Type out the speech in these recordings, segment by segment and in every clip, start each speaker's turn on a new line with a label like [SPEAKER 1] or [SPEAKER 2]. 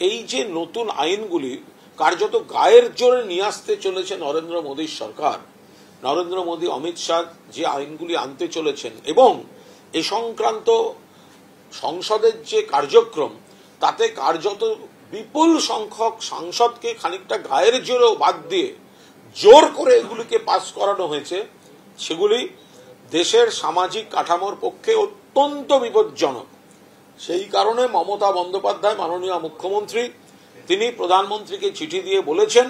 [SPEAKER 1] এই যে নতুন আইনগুলি কার্যত গায়ের জোরে নিয়ে আসতে চলেছে নরেন্দ্র মোদীর সরকার, নরেন্দ্র মোদী অমিত শাহ যে আইনগুলি আনতে চলেছেন এবং এ সংক্রান্ত সংসদের যে কার্যক্রম, তাতে কার্যত বিপুল সংখ্যক সাংসদকে খানিকটা গায়ের জোরেও বাদ দিয়ে জোর করে এগুলিকে পাস করানো হয়েছে, সেগুলি দেশের সামাজিক কাঠামোর পক্ষে অত্যন্ত বিপজ্জনক। সেই কারণে মমতা বন্দ্যোপাধ্যায় মাননীয় মুখ্যমন্ত্রী তিনি প্রধানমন্ত্রীকে চিঠি দিয়ে বলেছেন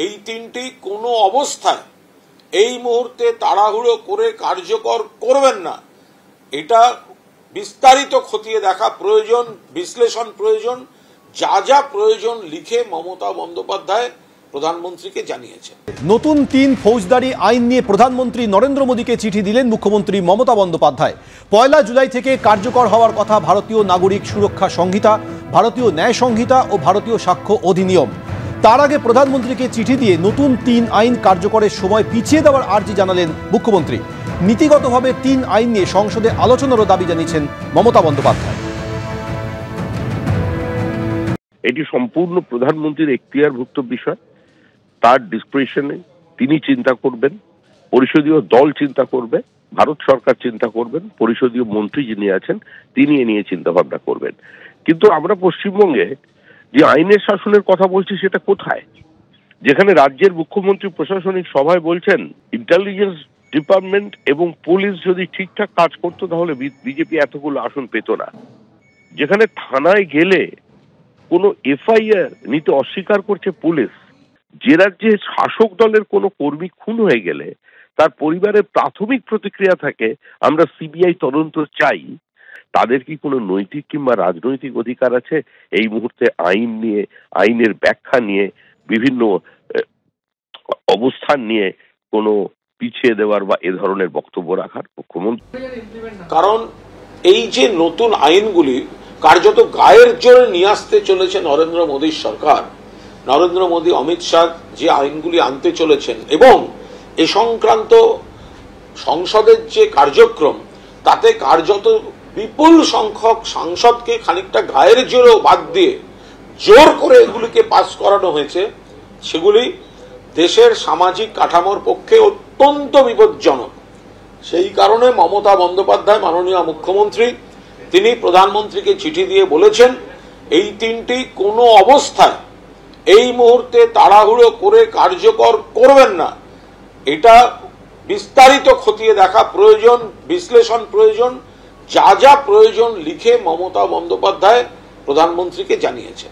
[SPEAKER 1] এই তিনটি কোনো অবস্থায় এই মুহূর্তে তাড়াহুড়ো করে কার্যকর করবেন না। এটা বিস্তারিত খতিয়ে দেখা প্রয়োজন, বিশ্লেষণ প্রয়োজন, যা যা প্রয়োজন লিখে মমতা বন্দ্যোপাধ্যায় প্রধানমন্ত্রীকে জানিয়েছেন।
[SPEAKER 2] নতুন ৩ ফৌজদারি আইন নিয়ে প্রধানমন্ত্রী নরেন্দ্র মোদীকে চিঠি দিলেন মুখ্যমন্ত্রী মমতা বন্দ্যোপাধ্যায়। ১ জুলাই থেকে কার্যকর হওয়ার কথা ভারতীয় নাগরিক সুরক্ষা সংহিতা, ভারতীয় ন্যায় সংহিতা ও ভারতীয় সাক্ষ্য অধিনিয়ম। তার আগে প্রধানমন্ত্রীকে চিঠি দিয়ে নতুন ৩ আইন কার্যকরের সময় পিছিয়ে দেওয়ার আর্জি জানালেন মুখ্যমন্ত্রী। নীতিগতভাবে ৩ আইন নিয়ে সংসদে আলোচনারও দাবি জানিয়েছেন মমতা বন্দ্যোপাধ্যায়।
[SPEAKER 3] এটি সম্পূর্ণ প্রধানমন্ত্রীর এখতিয়ারভুক্ত বিষয়। তার ডিসক্রিশনে তিনি চিন্তা করবেন, পরিষদীয় দল চিন্তা করবে, ভারত সরকার চিন্তা করবেন, পরিষদীয় মন্ত্রী যিনি আছেন তিনি এ নিয়ে চিন্তা ভাবনা করবেন। কিন্তু আমরা পশ্চিমবঙ্গে যে আইনের শাসনের কথা বলছি সেটা কোথায়? যেখানে রাজ্যের মুখ্যমন্ত্রী প্রশাসনিক সভায় বলছেন ইন্টেলিজেন্স ডিপার্টমেন্ট এবং পুলিশ যদি ঠিকঠাক কাজ করতো তাহলে বিজেপি এতগুলো আসন পেত না। যেখানে থানায় গেলে কোনো এফআইআর নিতে অস্বীকার করছে পুলিশ। যে রাজ্যে শাসক দলের কোনো কর্মী খুন হয়ে গেলে তার পরিবারের প্রাথমিক প্রতিক্রিয়া থাকে আমরা সিবিআই তদন্ত চাই, তাদের কি কোনো নৈতিক কিংবা রাজনৈতিক অধিকার আছে এই মুহূর্তে আইন নিয়ে, আইনের ব্যাখ্যা নিয়ে, বিভিন্ন অবস্থান নিয়ে কোনো পিছিয়ে দেওয়ার বা এ ধরনের বক্তব্য রাখার? মুখ্যমন্ত্রী
[SPEAKER 1] কারণ এই যে নতুন আইনগুলি কার্যত গায়ের জোরে নিয়ে আসতে চলেছে নরেন্দ্র মোদীর সরকার, নরেন্দ্র মোদী অমিত শাহ যে আইনগুলি আনতে চলেছেন এবং এ সংক্রান্ত সংসদের যে কার্যক্রম, তাতে কার্যত বিপুল সংখ্যক সাংসদকে খানিকটা গায়ের জোরেও বাদ দিয়ে জোর করে এগুলিকে পাস করানো হয়েছে, সেগুলি দেশের সামাজিক কাঠামোর পক্ষে অত্যন্ত বিপজ্জনক। সেই কারণে মমতা বন্দ্যোপাধ্যায় মাননীয় মুখ্যমন্ত্রী তিনি প্রধানমন্ত্রীকে চিঠি দিয়ে বলেছেন এই তিনটি কোনো অবস্থায় এই মুহূর্তে তাড়াহুড়ো করে কার্যকর করবেন না। এটা বিস্তারিত খতিয়ে দেখা প্রয়োজন, বিশ্লেষণ প্রয়োজন, যা যা প্রয়োজন লিখে মমতা বন্দ্যোপাধ্যায় প্রধানমন্ত্রীকে জানিয়েছেন।